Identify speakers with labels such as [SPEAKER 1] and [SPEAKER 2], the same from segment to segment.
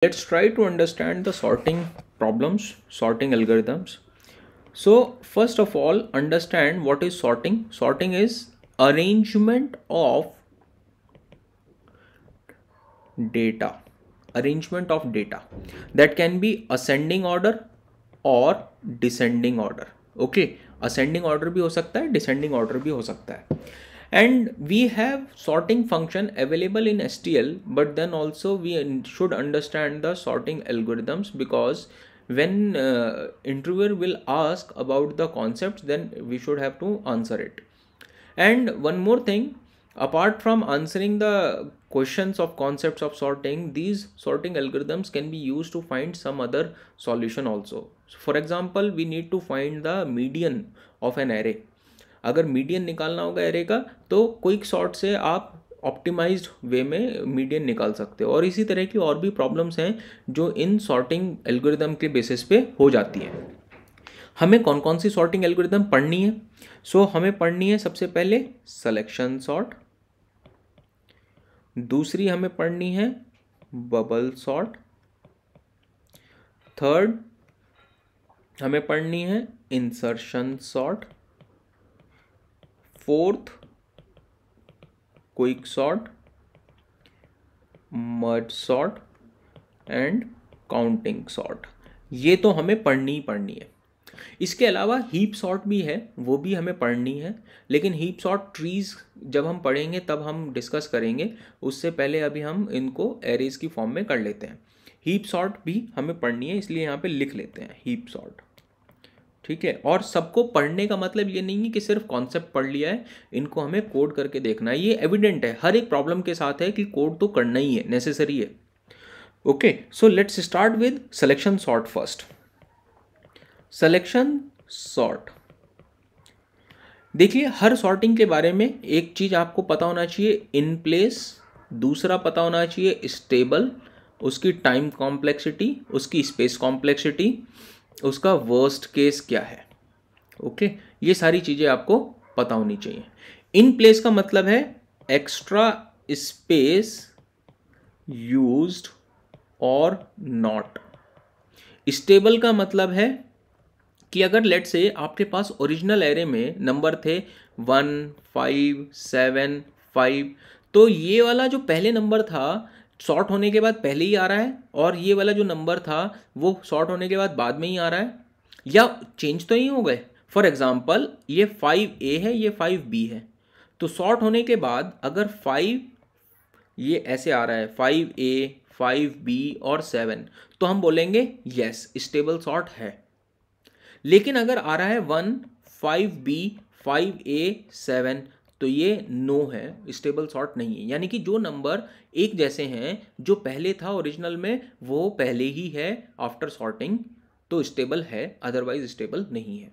[SPEAKER 1] Let's try to understand the sorting problems, sorting algorithms. So, first of all, understand what is sorting. Sorting is arrangement of data. Arrangement of data that can be ascending order or descending order. Okay, ascending order भी हो सकता है, descending order भी हो सकता है. And we have sorting function available in STL, but then also we should understand the sorting algorithms, because when interviewer will ask about the concepts, then we should have to answer it. And one more thing, apart from answering the questions of concepts of sorting, these sorting algorithms can be used to find some other solution also. So for example, we need to find the median of an array. अगर median निकालना होगा array का, तो quick sort से आप optimised वे में median निकाल सकते हो. और इसी तरह की और भी प्रॉब्लम्स हैं जो इन सॉर्टिंग एल्गोरिदम के बेसिस पे हो जाती हैं. हमें कौन कौन सी सॉर्टिंग एल्गोरिदम पढ़नी है? हमें पढ़नी है सबसे पहले सिलेक्शन सॉर्ट, दूसरी हमें पढ़नी है बबल सॉर्ट, थर्ड हमें पढ़नी है insertion sort, fourth quick sort, merge sort and counting sort. ये तो हमें पढ़नी ही पढ़नी है. इसके अलावा हीप सॉर्ट भी है, वो भी हमें पढ़नी है, लेकिन हीप सॉर्ट ट्रीज जब हम पढ़ेंगे तब हम डिस्कस करेंगे. उससे पहले अभी हम इनको एरेज की फॉर्म में कर लेते हैं. हीप सॉर्ट भी हमें पढ़नी है, इसलिए यहाँ पे लिख लेते हैं हीप सॉर्ट. ठीक है. और सबको पढ़ने का मतलब ये नहीं है कि सिर्फ कॉन्सेप्ट पढ़ लिया है, इनको हमें कोड करके देखना है. ये एविडेंट है, हर एक प्रॉब्लम के साथ है कि कोड तो करना ही है, नेसेसरी है. Okay, so let's start with selection sort first. Selection sort, देखिए हर सॉर्टिंग के बारे में एक चीज आपको पता होना चाहिए, इन प्लेस. दूसरा पता होना चाहिए स्टेबल, उसकी टाइम कॉम्प्लेक्सिटी, उसकी स्पेस कॉम्प्लेक्सिटी, उसका वर्स्ट केस क्या है. ओके, ये सारी चीजें आपको पता होनी चाहिए. इन प्लेस का मतलब है एक्स्ट्रा स्पेस यूज्ड और नॉट. स्टेबल का मतलब है कि अगर लेट से आपके पास ओरिजिनल एरे में नंबर थे 1, 5, 7, 5, तो ये वाला जो पहले नंबर था सॉर्ट होने के बाद पहले ही आ रहा है, और ये वाला जो नंबर था वो सॉर्ट होने के बाद बाद में ही आ रहा है, या चेंज तो नहीं हो गए. फॉर एग्जाम्पल ये 5A है, ये 5B है, तो सॉर्ट होने के बाद अगर 5 ये ऐसे आ रहा है 5A, 5B और 7, तो हम बोलेंगे यस स्टेबल सॉर्ट है. लेकिन अगर आ रहा है 1, 5B, 5A, 7, तो ये नो है, स्टेबल सॉर्ट नहीं है. यानी कि जो नंबर एक जैसे हैं, जो पहले था ओरिजिनल में वो पहले ही है आफ्टर सॉर्टिंग, तो स्टेबल है, अदरवाइज स्टेबल नहीं है.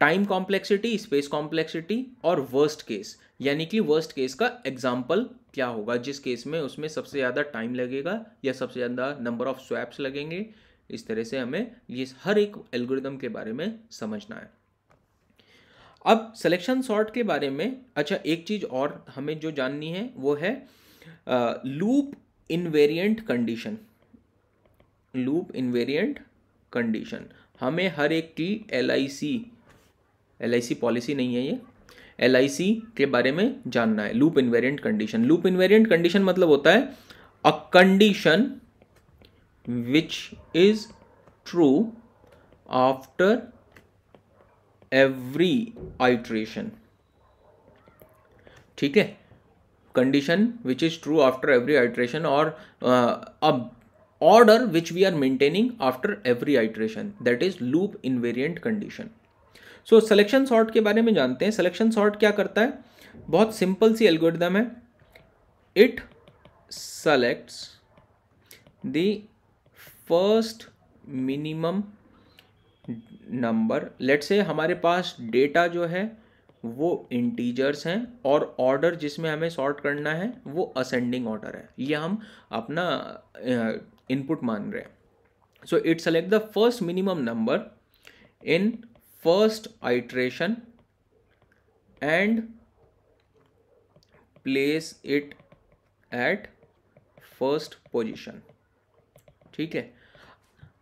[SPEAKER 1] टाइम कॉम्प्लेक्सिटी, स्पेस कॉम्प्लेक्सिटी और वर्स्ट केस, यानी कि वर्स्ट केस का एग्जाम्पल क्या होगा, जिस केस में उसमें सबसे ज़्यादा टाइम लगेगा या सबसे ज़्यादा नंबर ऑफ स्वैप्स लगेंगे. इस तरह से हमें ये हर एक एल्गोरिदम के बारे में समझना है. अब सिलेक्शन सॉर्ट के बारे में अच्छा एक चीज़ और हमें जो जाननी है वो है loop invariant condition. Loop invariant condition हमें हर एक की LIC पॉलिसी नहीं है, ये LIC के बारे में जानना है. Loop invariant condition, loop invariant condition मतलब होता है a condition which is true after every iteration. ठीक है, condition which is true after every iteration, और order which we are maintaining after every iteration, that is loop invariant condition. So selection sort के बारे में जानते हैं. Selection sort क्या करता है? बहुत सिंपल सी एल्गोरिदम है. It selects the first minimum number. Let's say हमारे पास डेटा जो है वो इंटीजर्स हैं, और ऑर्डर जिसमें हमें सॉर्ट करना है वो असेंडिंग ऑर्डर है. ये हम अपना इनपुट मान रहे हैं. So it select the first minimum number in first iteration and place it at first position. ठीक है।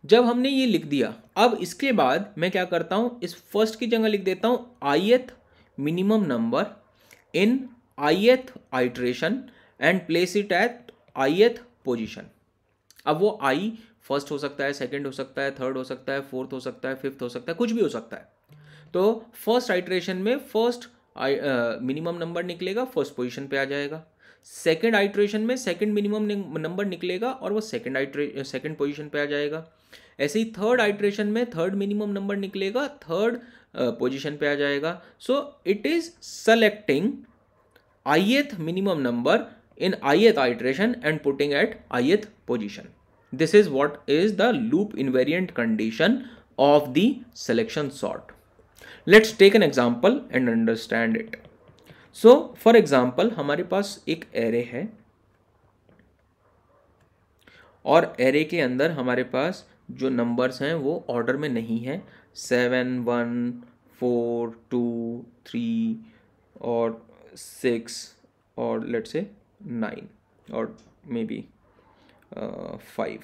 [SPEAKER 1] जब हमने ये लिख दिया, अब इसके बाद मैं क्या करता हूँ, इस फर्स्ट की जगह लिख देता हूँ ith minimum number in ith iteration and place it at ith position. अब वो i फर्स्ट हो सकता है, सेकंड हो सकता है, थर्ड हो सकता है, फोर्थ हो सकता है, फिफ्थ हो सकता है, कुछ भी हो सकता है। तो फर्स्ट आइट्रेशन में फर्स्ट मिनिमम नंबर निकलेगा, फर्स्ट पोजीशन पे आ जाएगा। सेकंड आइट्रेशन में सेकंड मिनिमम नंबर निकलेगा और वो सेकंड पोजीशन पे आ जाएगा। ऐसे ही थर्ड आइट्रेशन में थर्ड मिनिमम नंबर निकलेगा, थर्ड पोजीशन पे आ जाएगा। So it is selecting ith minimum number in ith iteration and putting at ith position. This is what is the loop invariant condition of the selection sort. Let's take an example and understand it. So for example, हमारे पास एक array है और array के अंदर हमारे पास जो numbers हैं वो order में नहीं है, 7 1 4 2 3 और 6 और let's say 9 और maybe 5.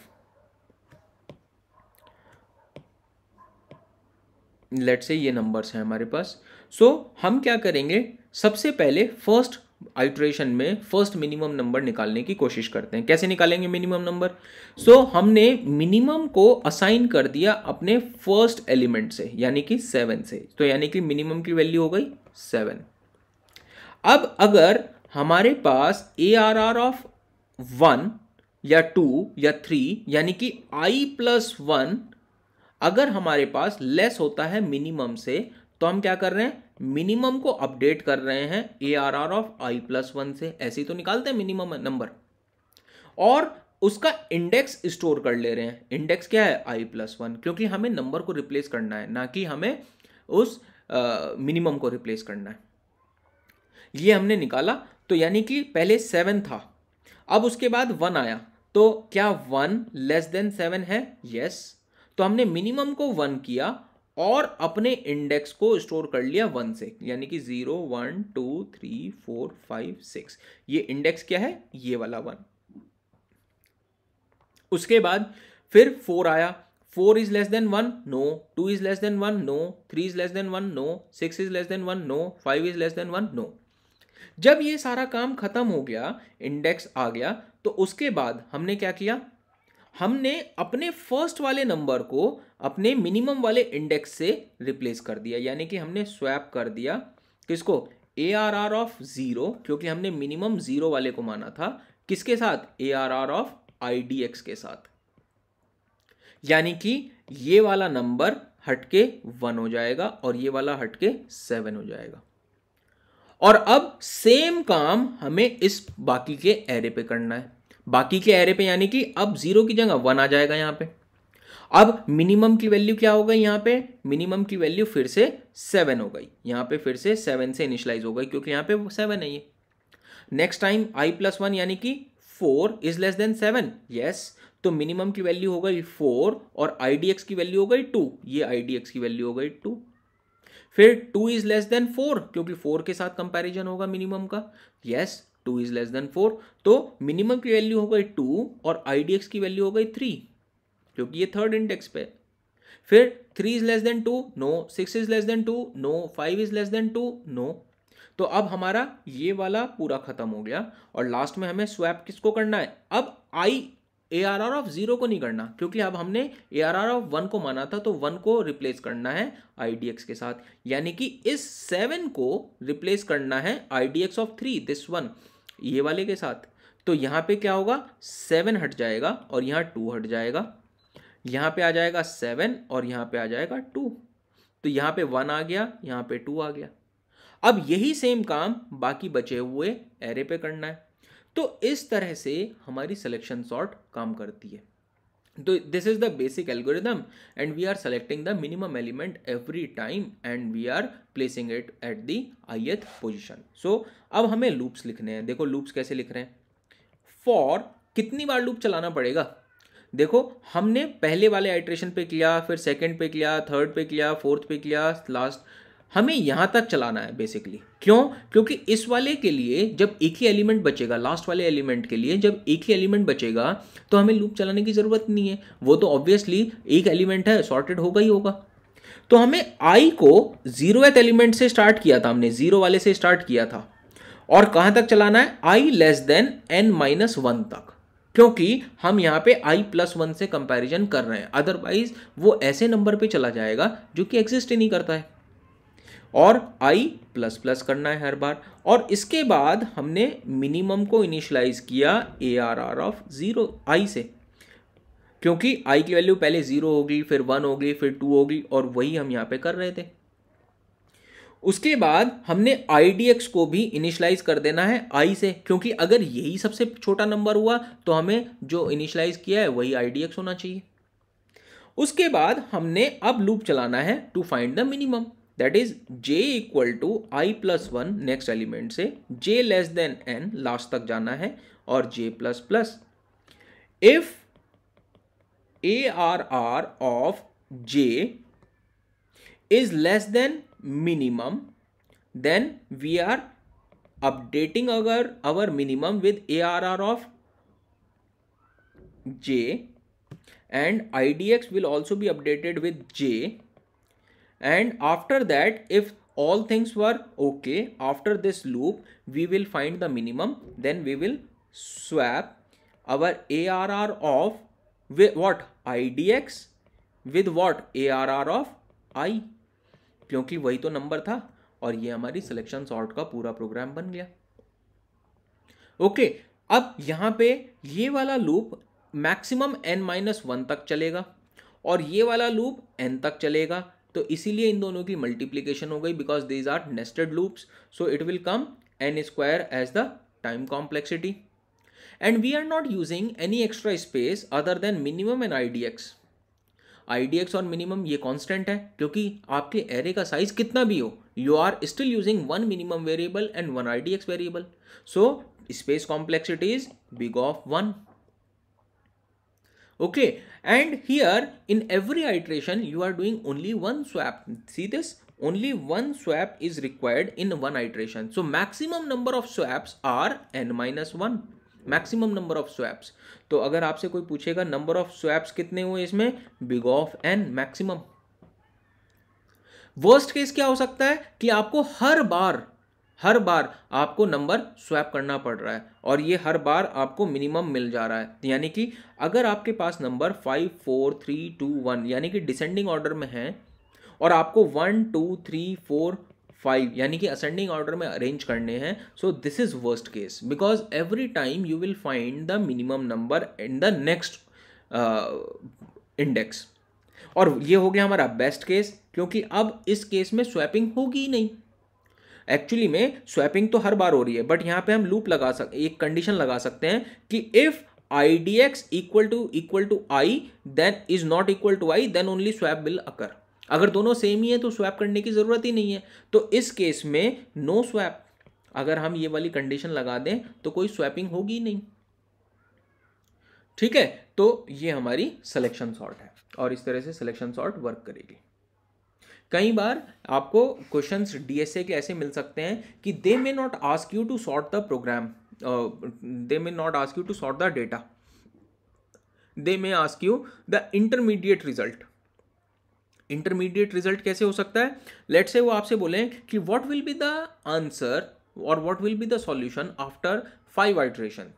[SPEAKER 1] लेट्स से ये नंबर्स हैं हमारे पास। सो हम क्या करेंगे, सबसे पहले फर्स्ट आइट्रेशन में फर्स्ट मिनिमम नंबर निकालने की कोशिश करते हैं। कैसे निकालेंगे मिनिमम नंबर? सो हमने मिनिमम को असाइन कर दिया अपने फर्स्ट एलिमेंट से, यानी कि 7 से। तो यानी कि मिनिमम की वैल्यू हो गई 7। अब अगर हमारे पास ARR ऑफ 1 या 2 या 3 यानी कि i+1 अगर हमारे पास लेस होता है मिनिमम से, तो हम क्या कर रहे हैं, मिनिमम को अपडेट कर रहे हैं ARR ऑफ i+1 से। ऐसे ही तो निकालते हैं मिनिमम नंबर, और उसका इंडेक्स स्टोर कर ले रहे हैं। इंडेक्स क्या है, i+1, क्योंकि हमें नंबर को रिप्लेस करना है, ना कि हमें उस मिनिमम को रिप्लेस करना है। ये हमने निकाला, तो यानी कि पहले 7 था, अब उसके बाद 1 आया, तो क्या 1 लेस देन 7 है? यस। तो हमने मिनिमम को 1 किया और अपने इंडेक्स को स्टोर कर लिया 1 से, यानी कि 0 1 2 3 4 5 6। ये इंडेक्स क्या है, ये वाला 1। उसके बाद फिर 4 आया, 4 is less than 1, no. 2 is less than 1, no. 3 is less than 1, no. 6 is less than 1, no. 5 is less than 1, no. जब ये सारा काम खत्म हो गया, इंडेक्स आ गया, तो उसके बाद हमने क्या किया, हमने अपने फर्स्ट वाले नंबर को अपने मिनिमम वाले इंडेक्स से रिप्लेस कर दिया, यानी कि हमने स्वैप कर दिया किसको, ARR ऑफ 0, क्योंकि हमने मिनिमम 0 वाले को माना था, किसके साथ, ARR ऑफ IDX के साथ। यानी कि ये वाला नंबर हटके 1 हो जाएगा और ये वाला हटके 7 हो जाएगा। और अब सेम काम हमें इस बाकी के एरे पे करना है। बाकी के एरे पे यानी कि अब 0 की जगह 1 आ जाएगा यहाँ पे। अब मिनिमम की वैल्यू क्या हो गई, यहाँ पे मिनिमम की वैल्यू फिर से 7 हो गई, यहाँ पे फिर से 7 से इनिशियलाइज हो गई, क्योंकि यहाँ पे 7 है ये। नेक्स्ट टाइम i+1 यानी कि 4 इज लेस देन 7, यस। तो मिनिमम की वैल्यू हो गई 4 और IDX की वैल्यू हो गई 2, ये IDX की वैल्यू हो गई 2। फिर 2 इज लेस देन 4, क्योंकि 4 के साथ कंपैरिजन होगा मिनिमम का, यस। 2 इज लेस देन 4, तो मिनिमम की वैल्यू हो गई 2 और IDX की वैल्यू हो गई 3, क्योंकि ये थर्ड इंडेक्स पे। फिर 3 is less than 2, no. 6 is less than 2, no. 5 is less than 2, no. तो अब हमारा ये वाला पूरा खत्म हो गया, और लास्ट में हमें स्वैप किसको करना है, अब ARR ऑफ 0 को नहीं करना, क्योंकि अब हमने ARR ऑफ 1 को माना था, तो 1 को रिप्लेस करना है IDX के साथ, यानी कि इस 7 को रिप्लेस करना है IDX ऑफ 3, दिस वन, ये वाले के साथ। तो यहाँ पे क्या होगा, 7 हट जाएगा और यहाँ 2 हट जाएगा, यहाँ पे आ जाएगा 7 और यहाँ पे आ जाएगा 2। तो यहाँ पे 1 आ गया, यहाँ पे 2 आ गया। अब यही सेम काम बाकी बचे हुए एरे पे करना है। तो इस तरह से हमारी सिलेक्शन सॉर्ट काम करती है। तो this is the basic algorithm and we are selecting the minimum element every time and we are placing it at the ith position. सो अब हमें लूप्स लिखने हैं। देखो लूप्स कैसे लिख रहे हैं, फॉर कितनी बार लूप चलाना पड़ेगा। देखो हमने पहले वाले आइट्रेशन पे किया, फिर सेकंड पे किया, थर्ड पे किया, फोर्थ पे किया, लास्ट हमें यहाँ तक चलाना है बेसिकली। क्यों? क्योंकि इस वाले के लिए जब एक ही एलिमेंट बचेगा, लास्ट वाले एलिमेंट के लिए जब एक ही एलिमेंट बचेगा तो हमें लूप चलाने की ज़रूरत नहीं है, वो तो ऑब्वियसली एक एलिमेंट है, सॉर्टेड होगा ही होगा। तो हमें आई को 0th एलिमेंट से स्टार्ट किया था, हमने 0 वाले से स्टार्ट किया था, और कहाँ तक चलाना है? आई लेस देन n-1 तक, क्योंकि हम यहाँ पे i+1 से कंपैरिजन कर रहे हैं, अदरवाइज वो ऐसे नंबर पे चला जाएगा जो कि एग्जिस्ट ही नहीं करता है, और i++ करना है हर बार। और इसके बाद हमने मिनिमम को इनिशियलाइज किया ARR ऑफ 0 i से, क्योंकि i की वैल्यू पहले 0 होगी, फिर 1 होगी, फिर 2 होगी, और वही हम यहाँ पे कर रहे थे। उसके बाद हमने IDX को भी इनिशियलाइज कर देना है i से, क्योंकि अगर यही सबसे छोटा नंबर हुआ तो हमें जो इनिशियलाइज किया है वही IDX होना चाहिए। उसके बाद हमने अब लूप चलाना है to find the minimum, that is j equal to i+1 next element से, j less than n last तक जाना है, और j++। If ARR of j is less than minimum, then we are updating our minimum with ARR of j, and IDX will also be updated with j, and after that if all things were okay after this loop we will find the minimum, then we will swap our ARR of with what? IDX with what? ARR of I, क्योंकि वही तो number था, और ये हमारी selection sort का पूरा programme बन गया। ओके, अब यहाँ पे ये वाला लूप मैक्सिमम n-1 तक चलेगा, और ये वाला लूप n तक चलेगा, तो इसीलिए इन दोनों की मल्टीप्लीकेशन हो गई, because these are nested loops, so it will come n² as the time complexity, and we are not using any extra space other than minimum and IDX और मिनिमम ये कांस्टेंट है, क्योंकि आपके एरे का size कितना भी हो, you are still using 1 minimum variable and 1 IDX variable, so space complexity is big of 1. Okay, and here in every iteration you are doing only one swap. See this? Only one swap is required in one iteration. So maximum number of swaps are n-1. Maximum number of swaps. तो अगर आपसे कोई पूछेगा number of swaps कितने हुए इसमें, big of n maximum. Worst case क्या हो सकता है कि आपको हर बार आपको नंबर स्वैप करना पड़ रहा है, और ये हर बार आपको मिनिमम मिल जा रहा है, यानी कि अगर आपके पास नंबर 5 4 3 2 1 यानी कि डिसेंडिंग ऑर्डर में है, और आपको 1 2 3 4 5 यानी कि असेंडिंग ऑर्डर में अरेंज करने हैं, so this is worst case, because every time you will find the minimum number in the next index. और ये हो गया हमारा बेस्ट केस, क्योंकि अब इस केस में स्वैपिंग होगी ही नहीं। एक्चुअली में स्वैपिंग तो हर बार हो रही है, बट यहां पे हम लूप लगा सकते, एक कंडीशन लगा सकते हैं कि if IDX equal to I then is not equal to I, then only swap will occur. अगर दोनों सेम ही है तो स्वैप करने की जरूरत ही नहीं है, तो इस केस में नो स्वैप। अगर हम ये वाली कंडीशन लगा दें तो कोई स्वैपिंग होगी नहीं। ठीक है, तो ये हमारी सिलेक्शन सॉर्ट है, और इस तरह से सिलेक्शन सॉर्ट वर्क करेगी। कई बार आपको क्वेश्चंस DSA के ऐसे मिल सकते हैं कि they may not ask you to sort the program, they may not ask you to sort the data, they may ask you the intermediate result. Intermediate result कैसे हो सकता है? लेट्स से वो आपसे बोलें कि what will be the answer और what will be the solution after 5 iteration.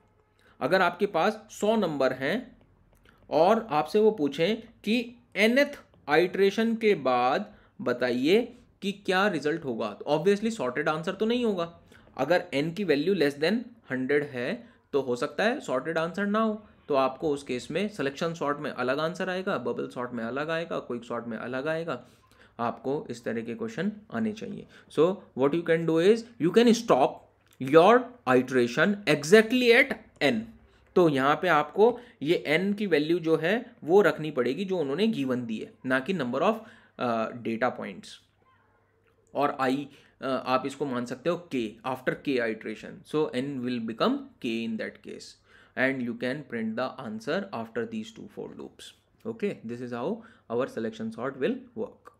[SPEAKER 1] अगर आपके पास 100 नंबर हैं और आपसे वो पूछें कि nth आइट्रेशन के बाद बताइए कि क्या रिजल्ट होगा, तो ऑब्वियसली सॉर्टेड आंसर तो नहीं होगा। अगर n की वैल्यू लेस देन 100 है तो हो सकता है सॉर्टेड आंसर ना हो, तो आपको उस केस में सिलेक्शन सॉर्ट में अलग आंसर आएगा, बबल सॉर्ट में अलग आएगा, क्विक सॉर्ट में अलग आएगा। आपको इस तरह के क्वेश्चन आने चाहिए। So what you can do is you can stop your iteration exactly at n। तो यहाँ पे आपको ये n की वैल्यू जो है वो रखनी पड़ेगी जो उन्होंने गिवन दी है, ना कि नंबर ऑफ डेटा पॉइंट्स। और आई आप इसको मान सकते हो k after k iteration, so n will become k in that case, and you can print the answer after these 2 for loops. Okay, this is how our selection sort will work.